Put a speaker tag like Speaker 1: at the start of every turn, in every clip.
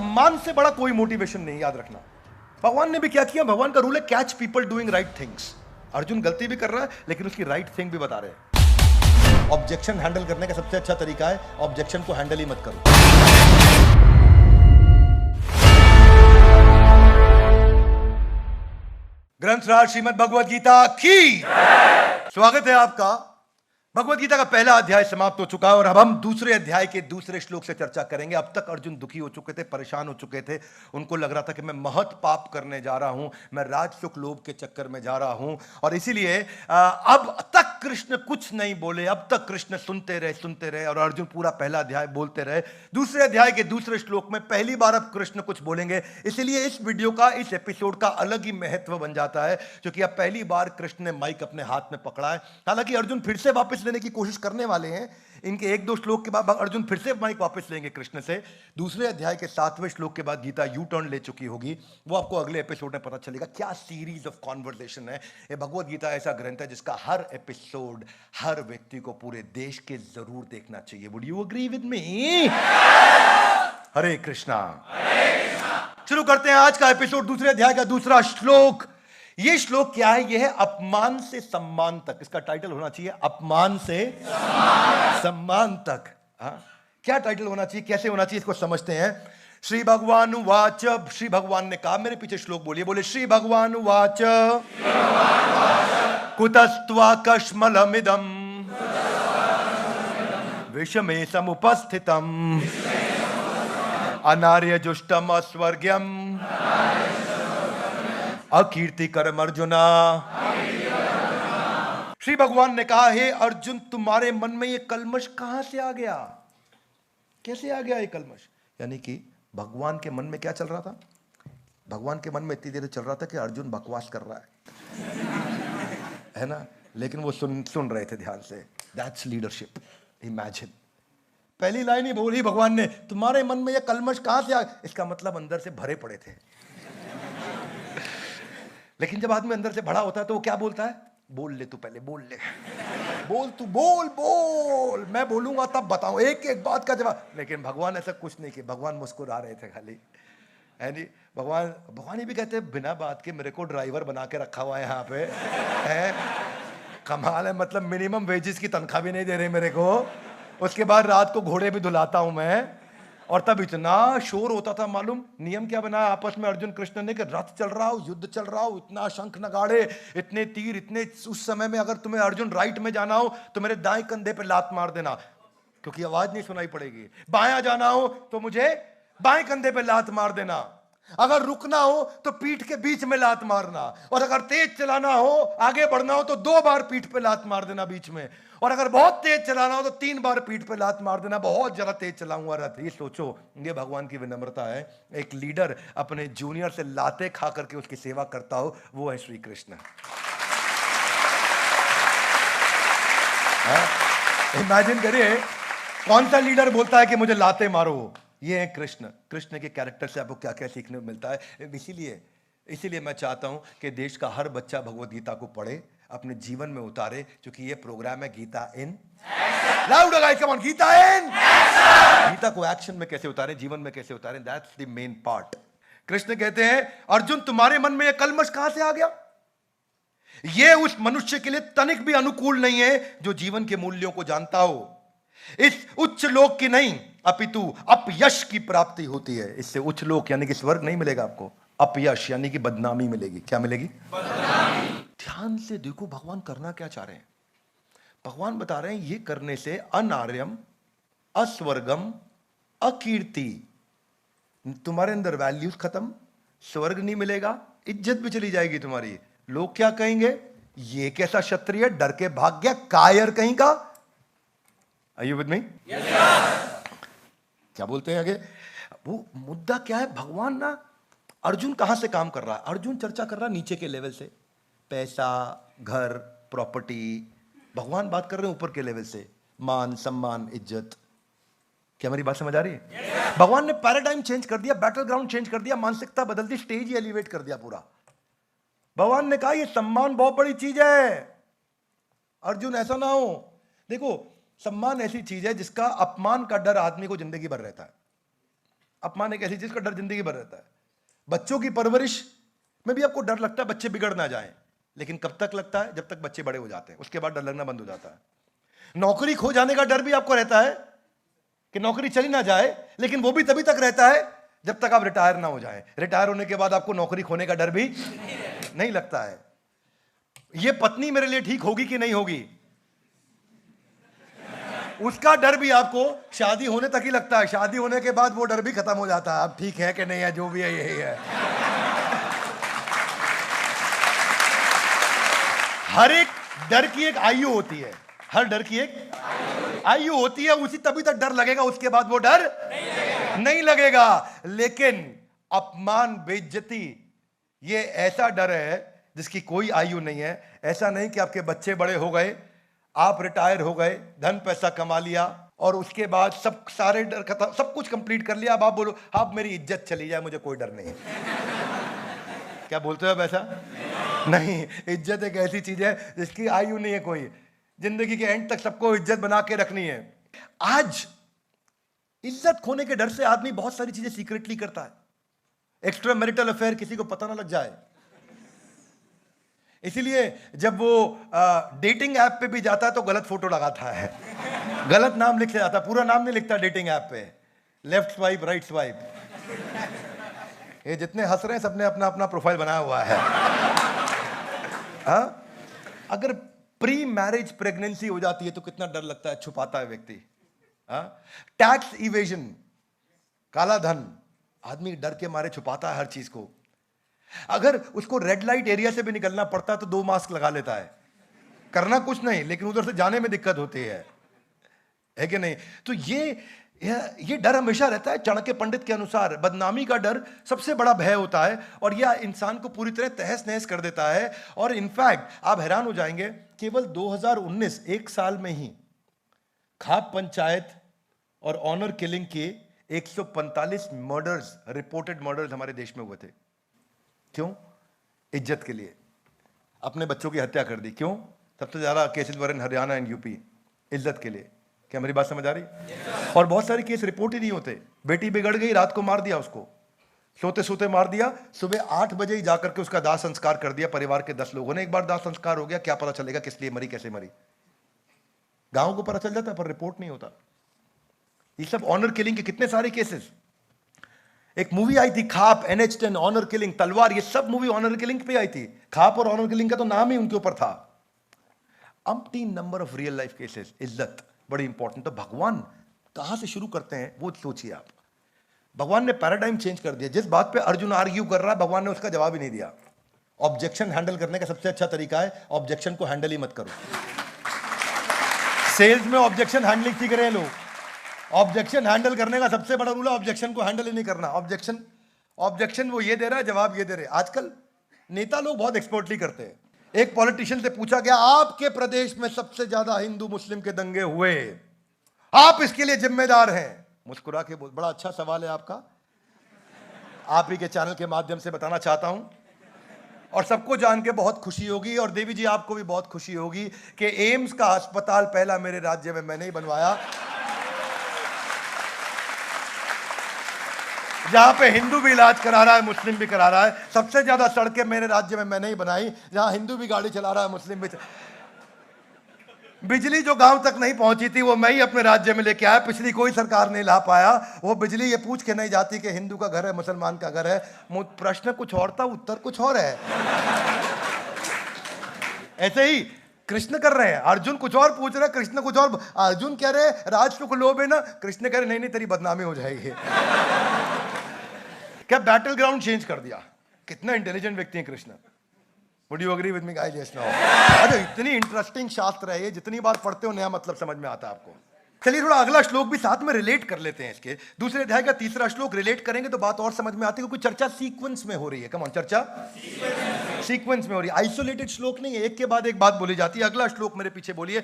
Speaker 1: सम्मान से बड़ा कोई मोटिवेशन नहीं, याद रखना। भगवान ने भी क्या किया, भगवान का रूल है catch people doing right things. Arjun गलती भी कर रहा है लेकिन उसकी राइट थिंग भी बता रहे हैं। ऑब्जेक्शन हैंडल करने का सबसे अच्छा तरीका है ऑब्जेक्शन को हैंडल ही मत करो। ग्रंथराज श्रीमद् भगवद गीता की स्वागत है आपका। भगवद गीता का पहला अध्याय समाप्त हो चुका है और अब हम दूसरे अध्याय के दूसरे श्लोक से चर्चा करेंगे। अब तक अर्जुन दुखी हो चुके थे, परेशान हो चुके थे, उनको लग रहा था कि मैं महत पाप करने जा रहा हूं, मैं राजसुख लोभ के चक्कर में जा रहा हूं और इसीलिए अब तक कृष्ण कुछ नहीं बोले। अब तक कृष्ण सुनते रहे और अर्जुन पूरा पहला अध्याय बोलते रहे। दूसरे अध्याय के दूसरे श्लोक में पहली बार अब कृष्ण कुछ बोलेंगे, इसीलिए इस वीडियो का, इस एपिसोड का अलग ही महत्व बन जाता है क्योंकि अब पहली बार कृष्ण ने माइक अपने हाथ में पकड़ा है। हालांकि अर्जुन फिर से वापस लेने की कोशिश करने वाले हैं। इनके एक दो श्लोक के बाद अर्जुन फिर से माइक वापस लेंगे कृष्ण से। दूसरे अध्याय के 7वें श्लोक के बाद गीता यू टर्न ले चुकी होगी, वो आपको अगले एपिसोड में पता चलेगा। क्या सीरीज ऑफ कॉन्वर्सेशन है ये। भगवद गीता ऐसा ग्रंथ है जिसका हर एपिसोड हर व्यक्ति को पूरे देश के जरूर देखना चाहिए। Would you agree with me? Hare Krishna. शुरू करते हैं आज का एपिसोड, दूसरे अध्याय का दूसरा श्लोक। ये श्लोक क्या है? यह है अपमान से सम्मान तक। इसका टाइटल होना चाहिए अपमान से सम्मान तक। क्या टाइटल होना चाहिए, कैसे होना चाहिए, इसको समझते हैं। श्री भगवान उवाच, श्री भगवान ने कहा, मेरे पीछे श्लोक बोलिए, बोले श्री भगवान उवाच कुतस्त्वा कश्मलमिदं विषमे समुपस्थितम् अनार्य जुष्टम अस्वर्ग्यम अकीर्ति कर्म अर्जुना। श्री भगवान ने कहा, हे अर्जुन, तुम्हारे मन में ये कलमश कहां से आ गया? कैसे आ गया ये कलमश? यानी कि भगवान के मन में क्या चल रहा था? भगवान के मन में इतनी देर चल रहा था कि अर्जुन बकवास कर रहा है ना, लेकिन वो सुन रहे थे ध्यान से। That's leadership. इमेजिन, पहली लाइन ही बोली भगवान ने, तुम्हारे मन में ये कलमश कहां से आ गया? इसका मतलब अंदर से भरे पड़े थे। लेकिन जब आदमी अंदर से भरा होता है तो वो क्या बोलता है? बोल ले तू, पहले बोल ले, बोल तू, बोल, मैं बोलूंगा तब बताऊं, एक एक बात का जवाब। लेकिन भगवान ऐसा कुछ नहीं किया, भगवान मुस्कुरा रहे थे खाली, है नहीं? भगवान ये भी कहते हैं, बिना बात के मेरे को ड्राइवर बना के रखा हुआ है यहाँ पे, है कमाल है। मतलब मिनिमम वेजेस की तनख्वाह भी नहीं दे रहे मेरे को, उसके बाद रात को घोड़े भी धुलाता हूं मैं। और तब इतना शोर होता था, मालूम नियम क्या बनाया आपस में अर्जुन कृष्ण ने कि रथ चल रहा हो, युद्ध चल रहा हो, इतना शंख नगाड़े, इतने तीर, इतने। उस समय में अगर तुम्हें अर्जुन राइट में जाना हो तो मेरे दाएं कंधे पे लात मार देना क्योंकि आवाज नहीं सुनाई पड़ेगी। बायां जाना हो तो मुझे बाएं कंधे पे लात मार देना। अगर रुकना हो तो पीठ के बीच में लात मारना, और अगर तेज चलाना हो, आगे बढ़ना हो तो 2 बार पीठ पे लात मार देना बीच में, और अगर बहुत तेज चलाना हो तो 3 बार पीठ पे लात मार देना। बहुत ज्यादा तेज चलाऊंगा रथ। ये सोचो, ये भगवान की विनम्रता है। एक लीडर अपने जूनियर से लाते खा करके उसकी सेवा करता हो, वो है श्री कृष्ण। इमेजिन करिए, कौन सा लीडर बोलता है कि मुझे लाते मारो? ये है कृष्ण। कृष्ण के कैरेक्टर से आपको क्या क्या सीखने को मिलता है। इसीलिए मैं चाहता हूं कि देश का हर बच्चा भगवद गीता को पढ़े, अपने जीवन में उतारे, क्योंकि ये प्रोग्राम है Gita in loud guys, come on, Gita in action. Gita को एक्शन में कैसे उतारें, जीवन में कैसे उतारें, that's the main part. Krishna कहते हैं, अर्जुन, तुम्हारे मन में ये कलमश कहां से आ गया? ये उस मनुष्य के लिए तनिक भी अनुकूल नहीं है जो जीवन के मूल्यों को जानता हो। इस उच्च लोक की नहीं अपितु अपयश की प्राप्ति होती है। इससे उच्च लोक यानी कि स्वर्ग नहीं मिलेगा आपको, अपयश यानी कि बदनामी मिलेगी। क्या मिलेगी? बदनामी। ध्यान से देखो भगवान करना क्या चाह रहे हैं। भगवान बता रहे हैं, ये करने से अनार्यम, अस्वर्गम, अकीर्ति, तुम्हारे अंदर वैल्यूज खत्म, स्वर्ग नहीं मिलेगा, इज्जत भी चली जाएगी तुम्हारी। लोग क्या कहेंगे? ये कैसा क्षत्रिय, डर के भाग गया, कायर कहीं का। Are you with me? Yes, sir. क्या बोलते हैं आगे? वो मुद्दा क्या है? भगवान ना, अर्जुन कहां से काम कर रहा है? अर्जुन चर्चा कर रहा है नीचे के लेवल से, पैसा, घर, प्रॉपर्टी। भगवान बात कर रहे हैं ऊपर के लेवल से, मान, सम्मान, इज्जत। क्या मेरी बात समझ आ रही है? yes, भगवान ने पैराडाइम चेंज कर दिया, बैटल ग्राउंड चेंज कर दिया, मानसिकता बदल दी, स्टेज ही एलिवेट कर दिया पूरा। भगवान ने कहा, ये सम्मान बहुत बड़ी चीज है अर्जुन, ऐसा ना हो। देखो, सम्मान ऐसी चीज है जिसका अपमान का डर आदमी को जिंदगी भर रहता है। अपमान एक ऐसी चीज का डर जिंदगी भर रहता है। बच्चों की परवरिश में भी आपको डर लगता है बच्चे बिगड़ ना जाएं, लेकिन कब तक लगता है? जब तक बच्चे बड़े हो जाते हैं, उसके बाद डर लगना बंद हो जाता है। नौकरी खो जाने का डर भी आपको रहता है कि नौकरी चली ना जाए, लेकिन वो भी तभी तक रहता है जब तक आप रिटायर ना हो जाएं। रिटायर होने के बाद आपको नौकरी खोने का डर भी नहीं लगता है। ये पत्नी मेरे लिए ठीक होगी कि नहीं होगी, उसका डर भी आपको शादी होने तक ही लगता है। शादी होने के बाद वो डर भी खत्म हो जाता है, अब ठीक है कि नहीं है, जो भी है यही है। हर एक डर की एक आयु होती है, हर डर की एक आयु होती है, उसी तभी तक डर लगेगा, उसके बाद वो डर नहीं लगेगा। लेकिन अपमान, बेइज्जती, ये ऐसा डर है जिसकी कोई आयु नहीं है। ऐसा नहीं कि आपके बच्चे बड़े हो गए, आप रिटायर हो गए, धन पैसा कमा लिया और उसके बाद सब सारे डर खत्म, सब कुछ कंप्लीट कर लिया, अब आप बोलो अब मेरी इज्जत चली जाए, मुझे कोई डर नहीं है। क्या बोलते हो आप ऐसा? नहीं, इज्जत एक ऐसी चीज है जिसकी आयु नहीं है कोई, जिंदगी के एंड तक सबको इज्जत बना के रखनी है। आज इज्जत खोने के डर से आदमी बहुत सारी चीजें सीक्रेटली करता है। एक्स्ट्रा मैरिटल अफेयर किसी को पता ना लग जाए, इसीलिए जब वो डेटिंग ऐप पे भी जाता है तो गलत फोटो लगाता है, गलत नाम लिख जाता है, पूरा नाम नहीं लिखता डेटिंग ऐप पे, लेफ्ट स्वाइप राइट स्वाइप। ये जितने हंस रहे हैं सबने अपना अपना प्रोफाइल बनाया हुआ है। अगर प्री मैरिज प्रेगनेंसी हो जाती है तो कितना डर लगता है, छुपाता है व्यक्ति। टैक्स इवेजन, काला धन, आदमी डर के मारे छुपाता है हर चीज को। अगर उसको रेड लाइट एरिया से भी निकलना पड़ता है तो 2 मास्क लगा लेता है, करना कुछ नहीं लेकिन उधर से जाने में दिक्कत होती है कि नहीं? तो ये डर हमेशा रहता है। चाणक्य पंडित के अनुसार बदनामी का डर सबसे बड़ा भय होता है और यह इंसान को पूरी तरह तहस नहस कर देता है। और इनफैक्ट आप हैरान हो जाएंगे, केवल 2019 एक साल में ही खाप पंचायत और ऑनर किलिंग के 145 मर्डर्स, रिपोर्टेड मर्डर्स हमारे देश में हुए थे। क्यों? इज्जत के लिए अपने बच्चों की हत्या कर दी। क्यों? सबसे ज्यादा cases were in Haryana and UP, इज्जत के लिए। क्या मेरी बात समझ आ रही? और बहुत सारे केस रिपोर्ट ही नहीं होते। बेटी बिगड़ गई, रात को मार दिया उसको, सोते सोते मार दिया, सुबह 8 बजे ही जाकर के उसका दाह संस्कार कर दिया परिवार के 10 लोगों ने। एक बार दाह संस्कार हो गया, क्या पता चलेगा किस लिए मरी, कैसे मरी? गांव को पता चल जाता पर रिपोर्ट नहीं होता। ये सब ऑनर किलिंग के कितने सारे केसेस। एक मूवी आई थी खाप, NH10, ऑनर किलिंग, तलवार, ये सब मूवी ऑनर किलिंग पे आई थी। खाप और ऑनर किलिंग का तो नाम ही उनके ऊपर था। Umpteen number of real life cases. इज्जत बड़ी इंपॉर्टेंट। तो भगवान कहां से शुरू करते हैं वो सोचिए आप। भगवान ने पैराडाइम चेंज कर दिया। जिस बात पे अर्जुन आर्ग्यू कर रहा है, भगवान ने उसका जवाब ही नहीं दिया। ऑब्जेक्शन हैंडल करने का सबसे अच्छा तरीका है ऑब्जेक्शन को हैंडल ही मत करो। सेल्स में ऑब्जेक्शन हैंडलिंग सीख रहे हैं लोग। ऑब्जेक्शन हैंडल करने का सबसे बड़ा रूल है ऑब्जेक्शन को हैंडल ही नहीं करना। ऑब्जेक्शन वो ये दे रहा है, जवाब ये दे रहे। आजकल नेता लोग बहुत एक्सपर्टली करते हैं। एक पॉलिटिशियन से पूछा गया, आपके प्रदेश में सबसे ज्यादा हिंदू मुस्लिम के दंगे हुए, आप इसके लिए जिम्मेदार हैं। मुस्कुरा के बोल, बड़ा अच्छा सवाल है आपका, आप ही के चैनल के माध्यम से बताना चाहता हूं और सबको जान के बहुत खुशी होगी और देवी जी आपको भी बहुत खुशी होगी कि एम्स का अस्पताल पहला मेरे राज्य में मैंने ही बनवाया, जहां पे हिंदू भी इलाज करा रहा है, मुस्लिम भी करा रहा है। सबसे ज्यादा सड़कें मेरे राज्य में मैंने ही बनाई, जहां हिंदू भी गाड़ी चला रहा है, मुस्लिम भी। बिजली जो गांव तक नहीं पहुंची थी वो मैं ही अपने राज्य में लेके आया, पिछली कोई सरकार नहीं ला पाया। वो बिजली ये पूछ के नहीं जाती कि हिंदू का घर है मुसलमान का घर है। प्रश्न कुछ और था, उत्तर कुछ और है। ऐसे ही कृष्ण कर रहे हैं, अर्जुन कुछ और पूछ रहे, कृष्ण कुछ और। अर्जुन कह रहे राज सुख लोभ है ना, कृष्ण कह रहे नहीं नहीं तेरी बदनामी हो जाएगी। क्या बैटल ग्राउंड चेंज कर दिया। कितना इंटेलिजेंट व्यक्ति है Krishna. Would you agree with me guys? Yes no. अरे इतनी इंटरेस्टिंग शास्त्र है ये, जितनी बार पढ़ते हो नया मतलब समझ में आता है आपको। चलिए थोड़ा अगला श्लोक भी साथ में रिलेट कर लेते हैं। इसके दूसरे अध्याय का 3रा श्लोक रिलेट करेंगे तो बात और समझ में आती है, क्योंकि चर्चा सीक्वेंस में हो रही है। कम ऑन, चर्चा सीक्वेंस में हो रही है, आइसोलेटेड श्लोक नहीं है, एक के बाद एक बात बोली जाती है। अगला श्लोक मेरे पीछे बोलिए,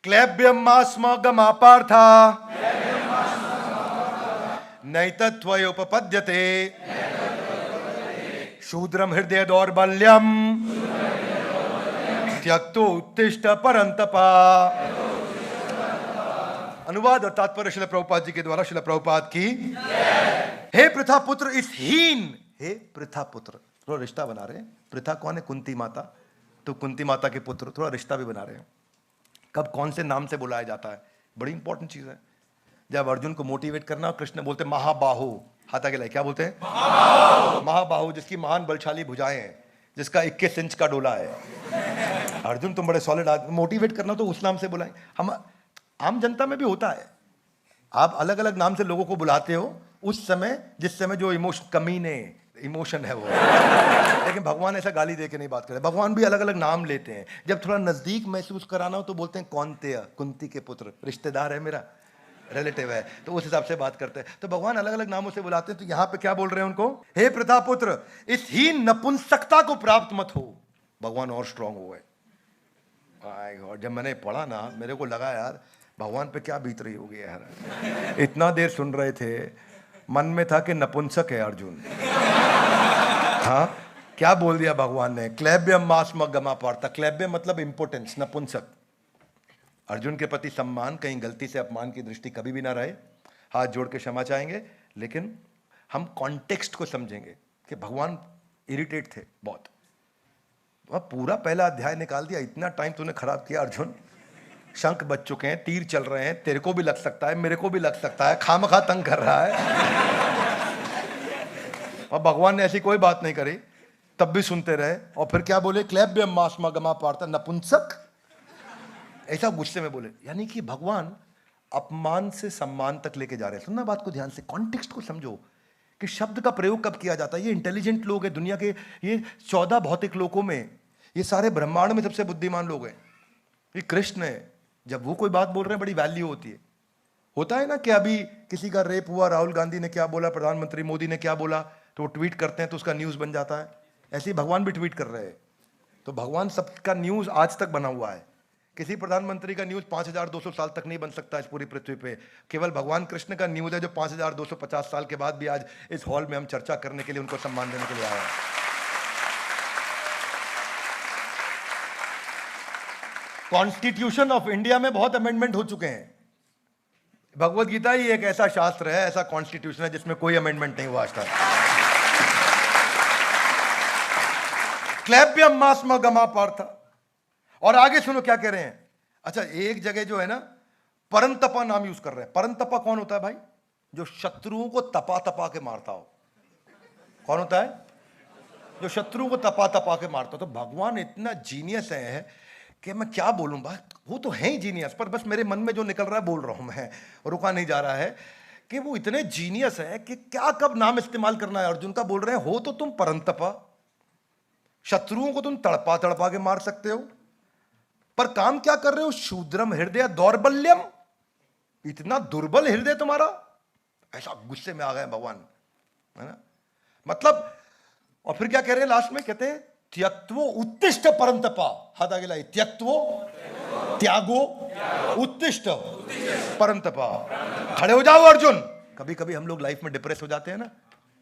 Speaker 1: क्लैब्यमास्मगमापार्था नैतत्वयोपपद्यते शूद्रम हृदय दौर्बल्यम त्यक्तो उत्तिष्ठ परंतपा। अनुवाद और तात्पर्य शिला प्रभुपाद जी के द्वारा। शिला प्रभुपाद की हे प्रथा पुत्र इस हीन, हे प्रथा पुत्र, थोड़ा रिश्ता बना रहे हैं। प्रथा कौन है? कुंती माता, तो कुंती माता के पुत्र, थोड़ा रिश्ता भी बना रहे हैं। कब कौन से नाम से बुलाया जाता है, बड़ी इंपॉर्टेंट चीज है। जब अर्जुन को मोटिवेट करना, कृष्ण बोलते महाबाहु, हाथ आगे लाए, क्या बोलते हैं? महाबाहु, जिसकी महान बलशाली भुजाएं हैं, जिसका 21 इंच का डोला है। अर्जुन तुम बड़े सॉलिड आदमी, मोटिवेट करना तो उस नाम से बुलाएं। हम आम जनता में भी होता है, आप अलग अलग नाम से लोगों को बुलाते हो उस समय जिस समय जो इमोशन है वो। लेकिन भगवान ऐसा गाली दे के नहीं बात करते। भगवान भी अलग अलग नाम लेते हैं। जब थोड़ा नजदीक महसूस कराना हो तो बोलते हैं कौनतेय, कुंती के पुत्र, रिश्तेदार है मेरा, रिलेटिव है, तो उस हिसाब से बात करते हैं। तो भगवान अलग अलग नामों से बुलाते हैं। तो यहां पे क्या बोल रहे हैं उनको? हे प्रथा पुत्र इस हीन नपुंसकता को प्राप्त मत हो। भगवान और स्ट्रांग हो गए। जब मैंने पढ़ा ना, मेरे को लगा यार भगवान पे क्या बीत रही होगी यार। इतना देर सुन रहे थे, मन में था कि नपुंसक है अर्जुन। हाँ, क्या बोल दिया भगवान ने? क्लैब्यम मास्म गमा पार्था। क्लैब्य मतलब इंपोर्टेंस, नपुंसक। अर्जुन के प्रति सम्मान, कहीं गलती से अपमान की दृष्टि कभी भी ना रहे। हाथ जोड़ के क्षमा चाहेंगे, लेकिन हम कॉन्टेक्स्ट को समझेंगे कि भगवान इरिटेट थे बहुत। वह पूरा पहला अध्याय निकाल दिया। इतना टाइम तूने खराब किया अर्जुन। शंख बज चुके हैं, तीर चल रहे हैं, तेरे को भी लग सकता है, मेरे को भी लग सकता है, खामखा तंग कर रहा है। और भगवान ने ऐसी कोई बात नहीं करी, तब भी सुनते रहे। और फिर क्या बोले? क्लैब्यम मास्मा गमा पार्था, नपुंसक, ऐसा गुस्से में बोले। यानी कि भगवान अपमान से सम्मान तक लेके जा रहे हैं। सुनना बात को ध्यान से, कॉन्टेक्स्ट को समझो कि शब्द का प्रयोग कब किया जाता है। ये इंटेलिजेंट लोग हैं दुनिया के, ये 14 भौतिक लोकों में, ये सारे ब्रह्मांड में सबसे बुद्धिमान लोग हैं। ये कृष्ण है। जब वो कोई बात बोल रहे हैं, बड़ी वैल्यू होती है। होता है ना कि अभी किसी का रेप हुआ, राहुल गांधी ने क्या बोला, प्रधानमंत्री मोदी ने क्या बोला, तो वो ट्वीट करते हैं तो उसका न्यूज बन जाता है। ऐसे ही भगवान भी ट्वीट कर रहे हैं। तो भगवान सबका न्यूज आज तक बना हुआ है। किसी प्रधानमंत्री का न्यूज 5200 साल तक नहीं बन सकता इस पूरी पृथ्वी पे। केवल भगवान कृष्ण का न्यूज है जो 5250 साल के बाद भी आज इस हॉल में हम चर्चा करने के लिए, उनको सम्मान देने के लिए आए हैं। कॉन्स्टिट्यूशन ऑफ इंडिया में बहुत अमेंडमेंट हो चुके हैं। भगवत गीता ही एक ऐसा शास्त्र है, ऐसा कॉन्स्टिट्यूशन है जिसमें कोई अमेंडमेंट नहीं हुआ आज तक। क्लैब्यम मास्म गमा पार्था। और आगे सुनो क्या कह रहे हैं। अच्छा, एक जगह जो है ना, परंतपा नाम यूज कर रहे हैं। परंतपा कौन होता है भाई? जो शत्रुओं को तपा तपा के मारता हो। कौन होता है? जो शत्रुओं को तपा तपा के मारता हो। तो भगवान इतना जीनियस है कि मैं क्या बोलूं। बात वो तो है ही जीनियस, पर बस मेरे मन में जो निकल रहा है बोल रहा हूं मैं, रुका नहीं जा रहा है। कि वो इतने जीनियस है कि क्या कब नाम इस्तेमाल करना है। अर्जुन का बोल रहे हैं, हो तो तुम परंतपा, शत्रुओं को तुम तड़पा तड़पा के मार सकते हो, पर काम क्या कर रहे हो? शूद्रम हृदय दौर्बल्यम, इतना दुर्बल हृदय तुम्हारा। ऐसा गुस्से में आ गए भगवान, है ना। मतलब, और फिर क्या कह रहे हैं लास्ट में? कहते हैं त्यक्त्वो उत्तिष्ठ परंतपा। हाथ आगे लाइए। त्यक्त्वो, त्यागो, उत्तिष्ठ परंतपा। खड़े हो जाओ अर्जुन। कभी कभी हम लोग लाइफ में डिप्रेस हो जाते हैं ना,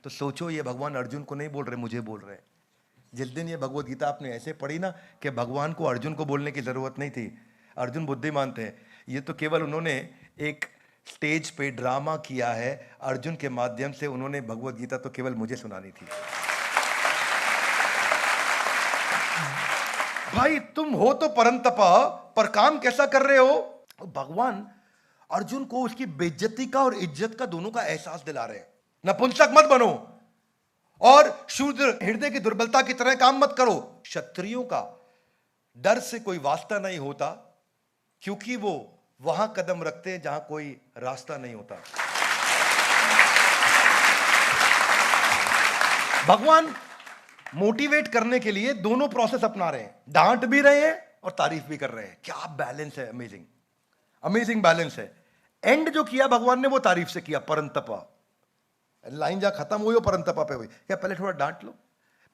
Speaker 1: तो सोचो ये भगवान अर्जुन को नहीं बोल रहे, मुझे बोल रहे हैं। जिस दिन ये भगवत गीता आपने ऐसे पढ़ी ना कि भगवान को अर्जुन को बोलने की जरूरत नहीं थी। अर्जुन बुद्धिमान थे। ये तो केवल उन्होंने एक स्टेज पे ड्रामा किया है। अर्जुन के माध्यम से उन्होंने भगवत गीता तो केवल मुझे सुनानी थी। भाई तुम हो तो परंतपा, पर काम कैसा कर रहे हो? भगवान अर्जुन को उसकी बेइज्जती का और इज्जत का, दोनों का एहसास दिला रहे हैं। नपुंसक मत बनो और शूद्र हृदय की दुर्बलता की तरह काम मत करो। क्षत्रियों का डर से कोई वास्ता नहीं होता, क्योंकि वो वहां कदम रखते हैं जहां कोई रास्ता नहीं होता। भगवान मोटिवेट करने के लिए दोनों प्रोसेस अपना रहे हैं। डांट भी रहे हैं और तारीफ भी कर रहे हैं। क्या बैलेंस है, अमेजिंग अमेजिंग बैलेंस है। एंड जो किया भगवान ने वो तारीफ से किया, परंतपा। लाइन जहां खत्म हुई वो परंतपा पे हुई। क्या पहले थोड़ा डांट लो,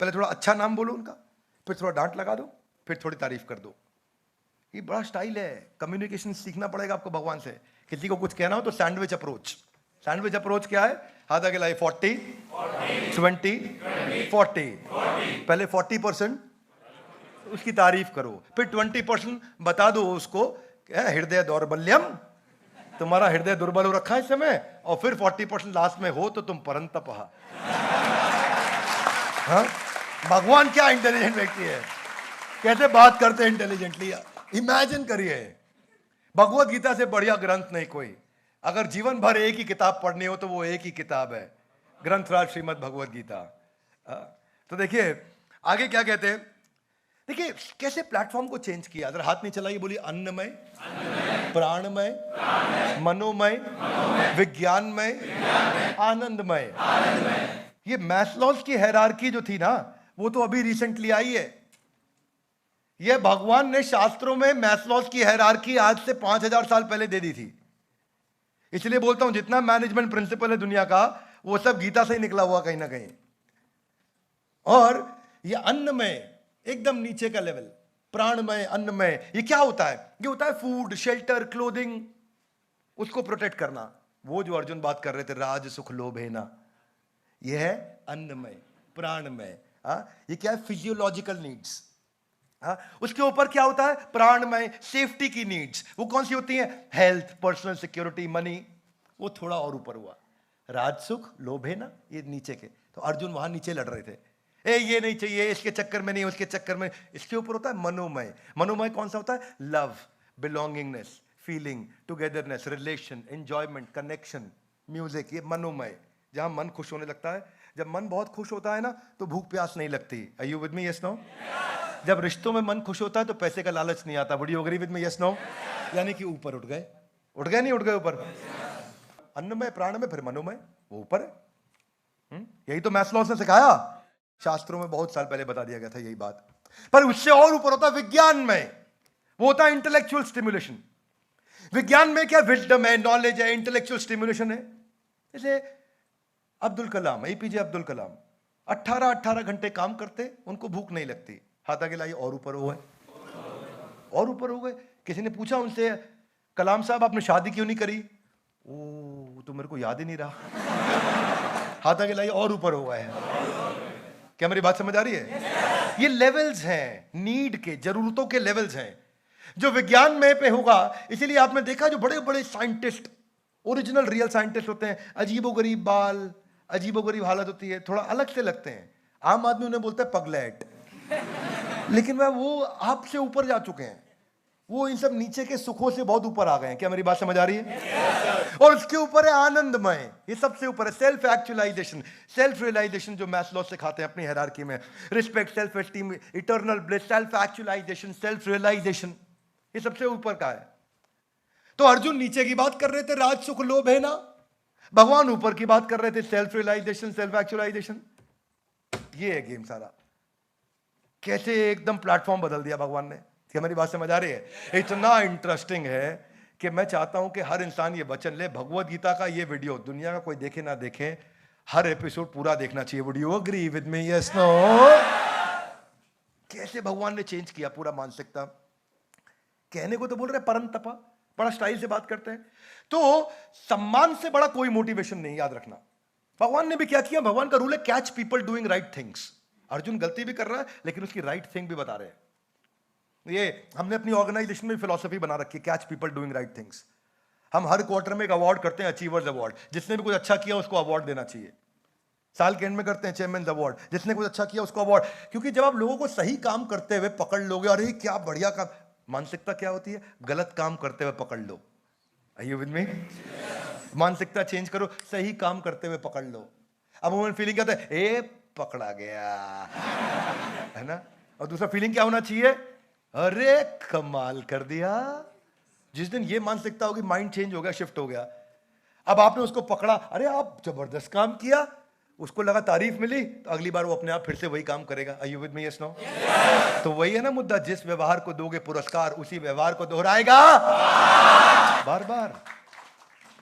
Speaker 1: पहले थोड़ा अच्छा नाम बोलो उनका, फिर थोड़ा डांट लगा दो, फिर थोड़ी तारीफ कर दो। ये बड़ा स्टाइल है। कम्युनिकेशन सीखना पड़ेगा आपको भगवान से। किसी को कुछ कहना हो तो सैंडविच अप्रोच। सैंडविच अप्रोच क्या है? हाथ आगे लाइए। 40 20 40। पहले 40% उसकी तारीफ करो, फिर 20% बता दो उसको हृदय दौर्बल्यम तुम्हारा हृदय दुर्बल हो रखा है इस समय, और फिर 40% लास्ट में हो तो तुम परंतप। हाँ, भगवान क्या इंटेलिजेंट व्यक्ति है, कैसे बात करते हैं इंटेलिजेंटली। इमेजिन करिए, भगवत गीता से बढ़िया ग्रंथ नहीं कोई। अगर जीवन भर एक ही किताब पढ़नी हो तो वो एक ही किताब है, ग्रंथराज श्रीमद् भगवत गीता। तो देखिए आगे क्या कहते हैं, देखिए कैसे प्लेटफॉर्म को चेंज किया। अगर हाथ नहीं चलाइए, बोलिए अन्नमय, प्राणमय, मनोमय, विज्ञानमय, आनंदमय। ये मैस्लोस की हायरार्की जो थी ना, वो तो अभी रिसेंटली आई है। ये भगवान ने शास्त्रों में मैस्लोस की हायरार्की आज से 5000 साल पहले दे दी थी। इसलिए बोलता हूं जितना मैनेजमेंट प्रिंसिपल है दुनिया का, वो सब गीता से ही निकला हुआ कहीं ना कहीं। और ये अन्नमय एकदम नीचे का लेवल, प्राणमय, अन्नमय, ये क्या होता है? ये होता है फूड, शेल्टर, क्लोथिंग, उसको प्रोटेक्ट करना। वो जो अर्जुन बात कर रहे थे, राज सुख लोभ है ना, ये है अन्नमय, प्राणमय। ये क्या है? Physiological needs. उसके ऊपर क्या होता है? प्राणमय, सेफ्टी की नीड्स। वो कौन सी होती है? Health, personal security, money. वो थोड़ा और ऊपर हुआ, राजसुख लोभ है ना, ये नीचे के। तो अर्जुन वहां नीचे लड़ रहे थे, ये नहीं चाहिए, इसके चक्कर में नहीं, उसके चक्कर में। इसके ऊपर होता है मनोमय। मनोमय कौन सा होता है? Love, belongingness, feeling, togetherness, relation, enjoyment, connection, music. ये मनोमय, जहां मन खुश होने लगता है। जब मन बहुत खुश होता है ना, तो भूख प्यास नहीं लगती। Are you with me? Yes no? जब रिश्तों में मन खुश होता है तो पैसे का लालच नहीं आता। Would you agree with me? Yes no? यानी कि ऊपर उठ गए, उठ गए नहीं उठ गए ऊपर। अन्नमय, प्राणमय, फिर मनोमय, वो ऊपर है। यही तो मैस्लोस ने सिखाया, शास्त्रों में बहुत साल पहले बता दिया गया था यही बात। पर उससे और ऊपर होता है विज्ञानमय। वो होता है इंटेलेक्चुअल स्टिमुलेशन। विज्ञान में क्या? विजडम है, नॉलेज है, इंटेलेक्चुअल स्टिमुलेशन है। जैसे अब्दुल कलाम, एपीजे अब्दुल कलाम 18 घंटे काम करते, उनको भूख नहीं लगती। हाथ आगे लाइए, और ऊपर हो गए, और ऊपर हो गए। किसी ने पूछा उनसे, कलाम साहब आपने शादी क्यों नहीं करी? ओ, तो मेरे को याद ही नहीं रहा। हाथ आगे लाइए, और ऊपर हो गए हैं। क्या मेरी बात समझ आ रही है? ये लेवल्स हैं, नीड के, जरूरतों के लेवल्स हैं, जो विज्ञान में पे होगा। इसीलिए आपने देखा जो बड़े बड़े साइंटिस्ट, ओरिजिनल रियल साइंटिस्ट होते हैं, अजीबोगरीब बाल, अजीबोगरीब हालत होती है, थोड़ा अलग से लगते हैं। आम आदमी उन्हें बोलता है पगलेट, लेकिन वह वो आपसे ऊपर जा चुके हैं। वो इन सब नीचे के सुखों से बहुत ऊपर आ गए हैं। क्या मेरी बात समझ आ रही है? और उसके ऊपर है आनंदमय, ये सबसे ऊपर है। सेल्फ एक्चुअलाइजेशन, सेल्फ रियलाइजेशन, जो मैस्लोस सिखाते हैं अपनी हायरार्की में। Respect, self esteem, eternal bliss, self actualisation, self realisation, ये सबसे ऊपर का है। तो अर्जुन नीचे की बात कर रहे थे, राज सुख लोभ है ना। भगवान ऊपर की बात कर रहे थे, सेल्फ रियलाइजेशन, सेल्फ एक्चुअलाइजेशन। ये है गेम सारा। कैसे एकदम प्लेटफॉर्म बदल दिया भगवान ने। क्या मेरी बात समझ आ रही है? इतना इंटरेस्टिंग है कि मैं चाहता हूं कि हर इंसान ये वचन ले, भगवत गीता का ये वीडियो दुनिया का कोई देखे ना देखे, हर एपिसोड पूरा देखना चाहिए। Would you agree with me? Yes no? कैसे भगवान ने चेंज किया पूरा मानसिकता। कहने को तो बोल रहे परम तपा, बड़ा स्टाइल से बात करते हैं। तो सम्मान से बड़ा कोई मोटिवेशन नहीं, याद रखना। भगवान ने भी क्या किया? भगवान का रूल है catch people doing right things. Arjun गलती भी कर रहा है, लेकिन उसकी राइट थिंग भी बता रहे हैं। ये हमने अपनी ऑर्गेनाइजेशन में फिलॉसफी बना रखी है, catch people doing right things. हम हर क्वार्टर में एक अवार्ड करते हैं, अचीवर्स अवार्ड। जिसने भी कुछ अच्छा किया उसको अवार्ड देना चाहिए। साल के एंड में करते हैं चेयरमैन अवार्ड, जिसने कुछ अच्छा किया उसको अवार्ड। क्योंकि जब आप लोगों को सही काम करते हुए पकड़ लोगे, अरे क्या बढ़िया काम, मानसिकता क्या होती है? गलत काम करते हुए पकड़ लो। Are you with me? मानसिकता चेंज करो, सही काम करते हुए पकड़ लो। अब वो फीलिंग क्या होता है? ए पकड़ा गया, है ना। और दूसरा फीलिंग क्या होना चाहिए? अरे कमाल कर दिया। जिस दिन ये मानसिकता होगी, माइंड चेंज हो गया, शिफ्ट हो गया। अब आपने उसको पकड़ा, अरे आप जबरदस्त काम किया, उसको लगा तारीफ मिली, तो अगली बार वो अपने आप फिर से वही काम करेगा। Are you with me? Yes no? तो वही है ना मुद्दा, जिस व्यवहार को दोगे पुरस्कार, उसी व्यवहार को दोहराएगा बार बार।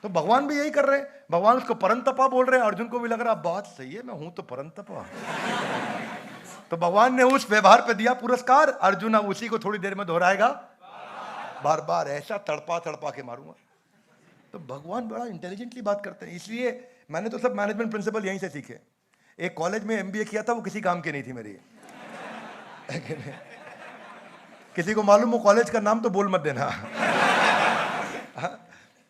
Speaker 1: तो भगवान भी यही कर रहे हैं। भगवान उसको परंतपा बोल रहे हैं, अर्जुन को भी लग रहा बात सही है, मैं हूं तो परंतपा। तो भगवान ने उस व्यवहार पे दिया पुरस्कार, अर्जुन अब उसी को थोड़ी देर में दोहराएगा बार बार। ऐसा तड़पा तड़पा के मारूंगा। तो भगवान बड़ा इंटेलिजेंटली बात करते हैं। इसलिए मैंने तो सब मैनेजमेंट प्रिंसिपल यहीं से सीखे। एक कॉलेज में एमबीए किया था, वो किसी काम की नहीं थी मेरी। किसी को मालूम हो कॉलेज का नाम तो बोल मत देना।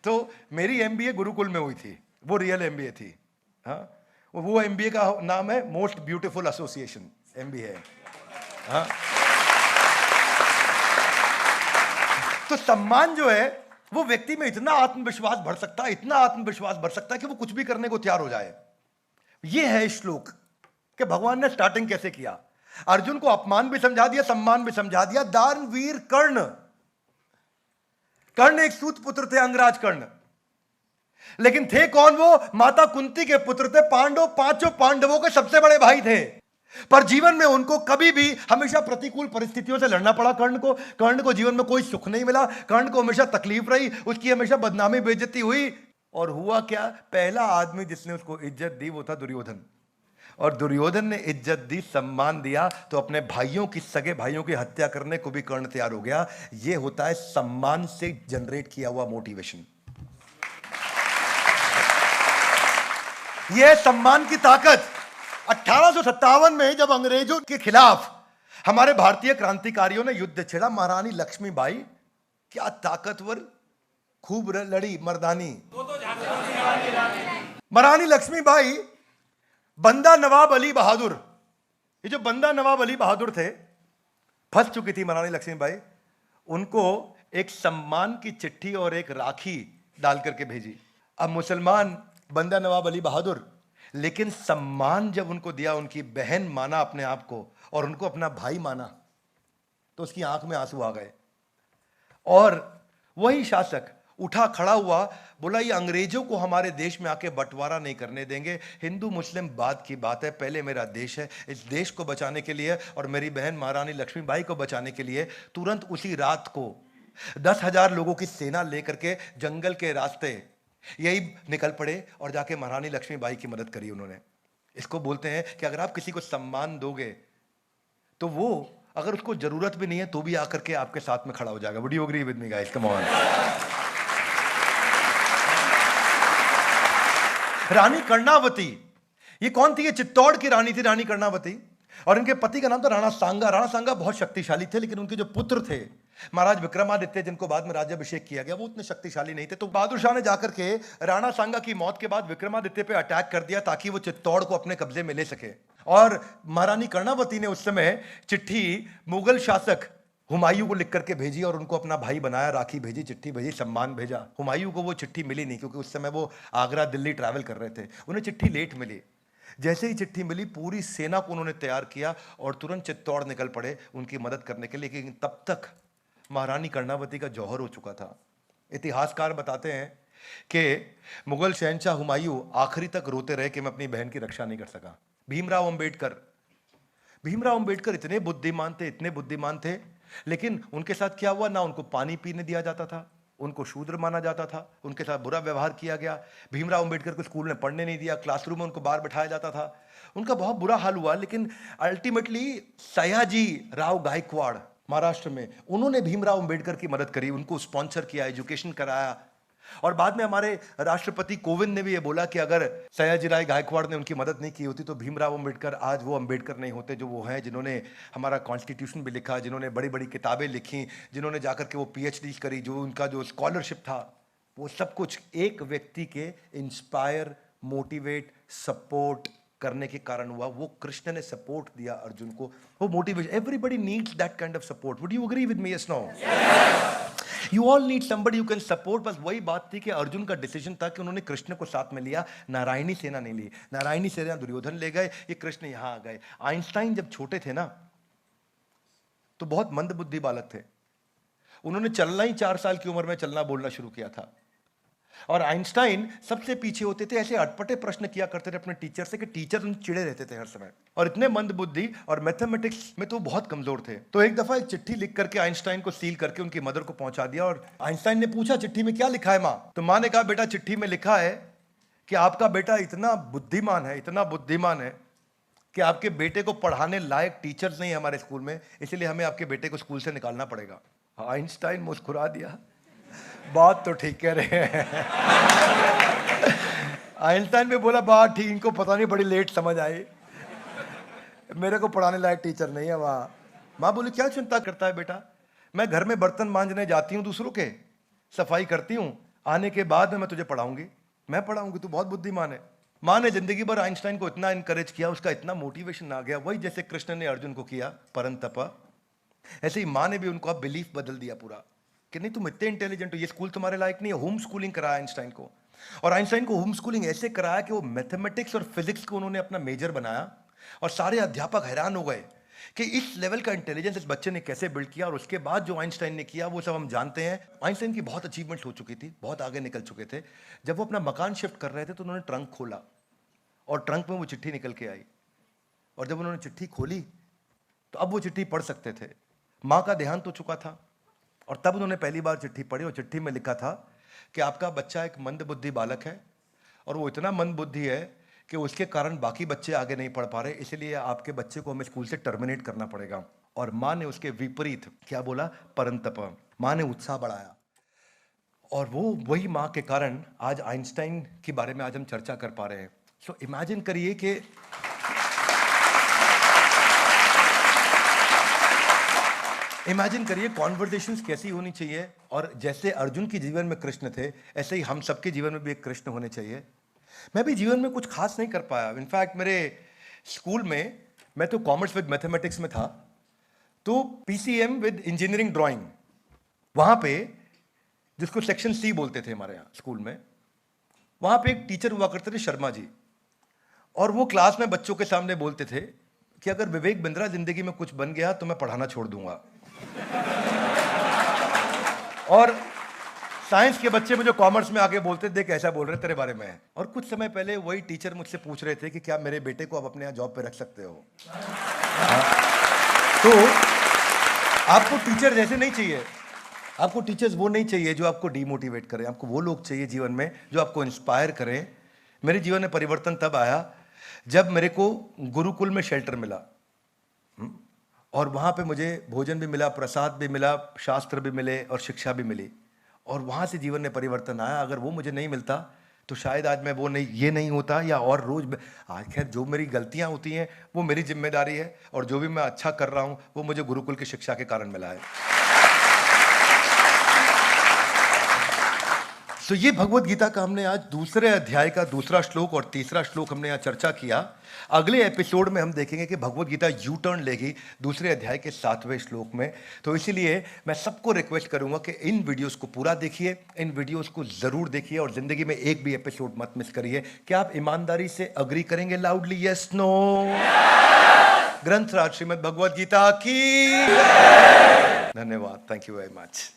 Speaker 1: तो मेरी एमबीए गुरुकुल में हुई थी, वो रियल एमबीए थी। हाँ, वो एमबीए का नाम है मोस्ट ब्यूटीफुल एसोसिएशन एमबीए। हाँ, तो सम्मान जो है वो व्यक्ति में इतना आत्मविश्वास भर सकता है, इतना आत्मविश्वास भर सकता है कि वो कुछ भी करने को तैयार हो जाए। ये है श्लोक कि भगवान ने स्टार्टिंग कैसे किया। अर्जुन को अपमान भी समझा दिया, सम्मान भी समझा दिया। दानवीर कर्ण, कर्ण एक सूत पुत्र थे, अंगराज कर्ण, लेकिन थे कौन वो? माता कुंती के पुत्र थे। पांडव, पांचों पांडवों के सबसे बड़े भाई थे, पर जीवन में उनको कभी भी हमेशा प्रतिकूल परिस्थितियों से लड़ना पड़ा। कर्ण को जीवन में कोई सुख नहीं मिला, कर्ण को हमेशा तकलीफ रही, उसकी हमेशा बदनामी बेइज्जती हुई। और हुआ क्या? पहला आदमी जिसने उसको इज्जत दी वो था दुर्योधन। और दुर्योधन ने इज्जत दी, सम्मान दिया, तो अपने भाइयों की, सगे भाइयों की हत्या करने को भी कर्ण तैयार हो गया। यह होता है सम्मान से जनरेट किया हुआ मोटिवेशन। यह सम्मान की ताकत। 1857 में जब अंग्रेजों के खिलाफ हमारे भारतीय क्रांतिकारियों ने युद्ध छेड़ा, महारानी लक्ष्मीबाई क्या ताकतवर, खूब लड़ी मर्दानी। महारानी लक्ष्मीबाई बंदा नवाब अली बहादुर, ये जो बंदा नवाब अली बहादुर थे, फंस चुकी थी महारानी लक्ष्मीबाई, उनको एक सम्मान की चिट्ठी और एक राखी डाल करके भेजी। अब मुसलमान बंदा नवाब अली बहादुर, लेकिन सम्मान जब उनको दिया, उनकी बहन माना अपने आप को और उनको अपना भाई माना, तो उसकी आंख में आंसू आ गए। और वही शासक उठा खड़ा हुआ, बोला ये अंग्रेजों को हमारे देश में आके बंटवारा नहीं करने देंगे। हिंदू मुस्लिम बाद की बात है, पहले मेरा देश है। इस देश को बचाने के लिए और मेरी बहन महारानी लक्ष्मीबाई को बचाने के लिए तुरंत उसी रात को 10,000 लोगों की सेना लेकर के जंगल के रास्ते यही निकल पड़े और जाके महारानी लक्ष्मीबाई की मदद करी उन्होंने। इसको बोलते हैं कि अगर आप किसी को सम्मान दोगे तो वो, अगर उसको जरूरत भी नहीं है तो भी आकर के आपके साथ में खड़ा हो जाएगा। Would you agree with me guys? Come on. Rani Karnavati, ये कौन थी? ये चित्तौड़ की रानी थी, रानी कर्णावती। और इनके पति का नाम था राणा सांगा। राणा सांगा बहुत शक्तिशाली थे, लेकिन उनके जो पुत्र थे महाराज विक्रमादित्य, जिनको बाद में राज्याभिषेक किया गया, वो उतने शक्तिशाली नहीं थे। तो बहादुर शाह ने जाकर के राणा सांगा की मौत के बाद विक्रमादित्य पे अटैक कर दिया ताकि वो चित्तौड़ को अपने कब्जे में ले सके। और महारानी कर्णावती ने उस समय चिट्ठी मुगल शासक हुमायूं को लिख करके भेजी और उनको अपना भाई बनाया, राखी भेजी, चिट्ठी भेजी, सम्मान भेजा। हुमायूं को वो चिट्ठी मिली नहीं, क्योंकि उस समय वो आगरा दिल्ली ट्रैवल कर रहे थे, उन्हें चिट्ठी लेट मिली। जैसे ही चिट्ठी मिली, पूरी सेना को उन्होंने तैयार किया और तुरंत चित्तौड़ निकल पड़े उनकी मदद करने के लिए। लेकिन तब तक महारानी कर्णावती का जौहर हो चुका था। इतिहासकार बताते हैं कि मुगल शहंशाह हुमायूं आखिरी तक रोते रहे कि मैं अपनी बहन की रक्षा नहीं कर सका। भीमराव अंबेडकर इतने बुद्धिमान थे, इतने बुद्धिमान थे, लेकिन उनके साथ क्या हुआ? ना उनको पानी पीने दिया जाता था, उनको शूद्र माना जाता था, उनके साथ बुरा व्यवहार किया गया। भीमराव अंबेडकर को स्कूल में पढ़ने नहीं दिया, क्लासरूम में उनको बाहर बैठाया जाता था, उनका बहुत बुरा हाल हुआ। लेकिन अल्टीमेटली सयाजी राव गायकवाड़ महाराष्ट्र में, उन्होंने भीमराव अंबेडकर की मदद करी, उनको स्पॉन्सर किया, एजुकेशन कराया। और बाद में हमारे राष्ट्रपति कोविंद ने भी ये बोला कि अगर सयाजीराव गायकवाड़ ने उनकी मदद नहीं की होती तो भीमराव अंबेडकर आज वो अंबेडकर नहीं होते जो वो हैं, जिन्होंने हमारा कॉन्स्टिट्यूशन भी लिखा, जिन्होंने बड़ी बड़ी किताबें लिखी, जिन्होंने जाकर के वो पीएचडी करी, जो उनका जो स्कॉलरशिप था, वो सब कुछ एक व्यक्ति के इंस्पायर, मोटिवेट, सपोर्ट करने के कारण हुआ। वो कृष्ण ने सपोर्ट दिया अर्जुन को, वो motivation. Everybody needs that kind of support. Would you agree with me? Yes, no? You all need somebody you can support. बस वही बात थी कि अर्जुन का डिसीजन था कि उन्होंने कृष्ण को साथ में लिया, नारायणी सेना नहीं ली। नारायणी सेना दुर्योधन ले गए, ये कृष्ण यहां आ गए। आइंस्टाइन जब छोटे थे ना, तो बहुत मंदबुद्धि बालक थे। उन्होंने चलना ही 4 साल की उम्र में चलना बोलना शुरू किया था। और आइंस्टाइन सबसे पीछे होते थे, ऐसे अटपटे प्रश्न किया करते थे अपने टीचर से कि टीचर उन चिड़े रहते थे हर समय। और इतने मंदबुद्धि और मैथमेटिक्स में तो बहुत कमजोर थे। तो एक दफा एक चिट्ठी लिख करके आइंस्टाइन को सील करके उनकी मदर को पहुंचा दिया। और आइंस्टाइन ने पूछा, चिट्ठी में क्या लिखा है माँ? तो माँ ने कहा, बेटा चिट्ठी में लिखा है कि आपका बेटा इतना बुद्धिमान है, इतना बुद्धिमान है कि आपके बेटे को पढ़ाने लायक टीचर्स नहीं है हमारे स्कूल में, इसलिए हमें आपके बेटे को स्कूल से निकालना पड़ेगा। आइंस्टाइन मुस्कुरा दिया, बात तो ठीक कह रहे हैं। आइंस्टाइन ने बोला, बात ठीक, इनको पता नहीं बड़ी लेट समझ आई, मेरे को पढ़ाने लायक टीचर नहीं है वहाँ। माँ बोली, क्या चिंता करता है बेटा, मैं घर में बर्तन मांजने जाती हूँ दूसरों के, सफाई करती हूँ, आने के बाद में मैं तुझे पढ़ाऊंगी, मैं पढ़ाऊंगी, तू बहुत बुद्धिमान है। माँ ने जिंदगी भर आइंस्टाइन को इतना इनकरेज किया, उसका इतना मोटिवेशन आ गया, वही जैसे कृष्ण ने अर्जुन को किया परंतपा, ऐसे ही माँ ने भी उनको अब बिलीफ बदल दिया पूरा कि नहीं तुम इतने इंटेलिजेंट हो, ये स्कूल तुम्हारे लायक नहीं है। होम स्कूलिंग कराया आइंस्टाइन को, और आइंस्टाइन को होम स्कूलिंग ऐसे कराया कि वो मैथमेटिक्स और फिजिक्स को उन्होंने अपना मेजर बनाया, और सारे अध्यापक हैरान हो गए कि इस लेवल का इंटेलिजेंस इस बच्चे ने कैसे बिल्ड किया। और उसके बाद जो आइंस्टाइन ने किया वो सब हम जानते हैं। आइंस्टाइन की बहुत अचीवमेंट हो चुकी थी, बहुत आगे निकल चुके थे। जब वो अपना मकान शिफ्ट कर रहे थे तो उन्होंने ट्रंक खोला, और ट्रंक में वो चिट्ठी निकल के आई, और जब उन्होंने चिट्ठी खोली तो अब वो चिट्ठी पढ़ सकते थे। माँ का देहांत हो चुका था, और तब उन्होंने पहली बार चिट्ठी पढ़ी, और चिट्ठी में लिखा था कि आपका बच्चा एक मंदबुद्धि बालक है, और वो इतना मंदबुद्धि है कि उसके कारण बाकी बच्चे आगे नहीं पढ़ पा रहे, इसलिए आपके बच्चे को हमें स्कूल से टर्मिनेट करना पड़ेगा। और माँ ने उसके विपरीत क्या बोला, परंतप। माँ ने उत्साह बढ़ाया, और वो वही माँ के कारण आज आइंस्टाइन के बारे में आज हम चर्चा कर पा रहे हैं। सो इमेजिन करिए कि कॉन्वर्सेशंस कैसी होनी चाहिए, और जैसे अर्जुन के जीवन में कृष्ण थे, ऐसे ही हम सबके जीवन में भी एक कृष्ण होने चाहिए। मैं भी जीवन में कुछ खास नहीं कर पाया। इनफैक्ट मेरे स्कूल में, मैं तो कॉमर्स विद मैथमेटिक्स में था, तो पीसीएम विद इंजीनियरिंग ड्राइंग, वहां पे जिसको सेक्शन सी बोलते थे हमारे यहाँ स्कूल में, वहां पे एक टीचर हुआ करते थे शर्मा जी, और वो क्लास में बच्चों के सामने बोलते थे कि अगर विवेक बिंद्रा जिंदगी में कुछ बन गया तो मैं पढ़ाना छोड़ दूंगा। और साइंस के बच्चे मुझे कॉमर्स में आके बोलते, देख ऐसा बोल रहे तेरे बारे में। और कुछ समय पहले वही टीचर मुझसे पूछ रहे थे कि क्या मेरे बेटे को आप अपने यहाँ जॉब पे रख सकते हो। तो आपको टीचर जैसे नहीं चाहिए, आपको टीचर्स वो नहीं चाहिए जो आपको डीमोटिवेट करें, आपको वो लोग चाहिए जीवन में जो आपको इंस्पायर करें। मेरे जीवन में परिवर्तन तब आया जब मेरे को गुरुकुल में शेल्टर मिला, और वहाँ पे मुझे भोजन भी मिला, प्रसाद भी मिला, शास्त्र भी मिले, और शिक्षा भी मिली, और वहाँ से जीवन में परिवर्तन आया। अगर वो मुझे नहीं मिलता तो शायद आज मैं वो नहीं, ये नहीं होता, या और रोज आज खैर जो मेरी गलतियाँ होती हैं वो मेरी जिम्मेदारी है, और जो भी मैं अच्छा कर रहा हूँ वो मुझे गुरुकुल की शिक्षा के कारण मिला है। तो ये भगवत गीता का हमने आज दूसरे अध्याय का दूसरा श्लोक और तीसरा श्लोक हमने यहाँ चर्चा किया। अगले एपिसोड में हम देखेंगे कि भगवत गीता यू टर्न लेगी दूसरे अध्याय के 7वें श्लोक में। तो इसीलिए मैं सबको रिक्वेस्ट करूंगा कि इन वीडियोस को पूरा देखिए, इन वीडियोस को जरूर देखिए, और जिंदगी में एक भी एपिसोड मत मिस करिए। क्या आप ईमानदारी से अग्री करेंगे loudly, yes no? ग्रंथराज Shrimad Bhagavad Gita की धन्यवाद। Thank you very much.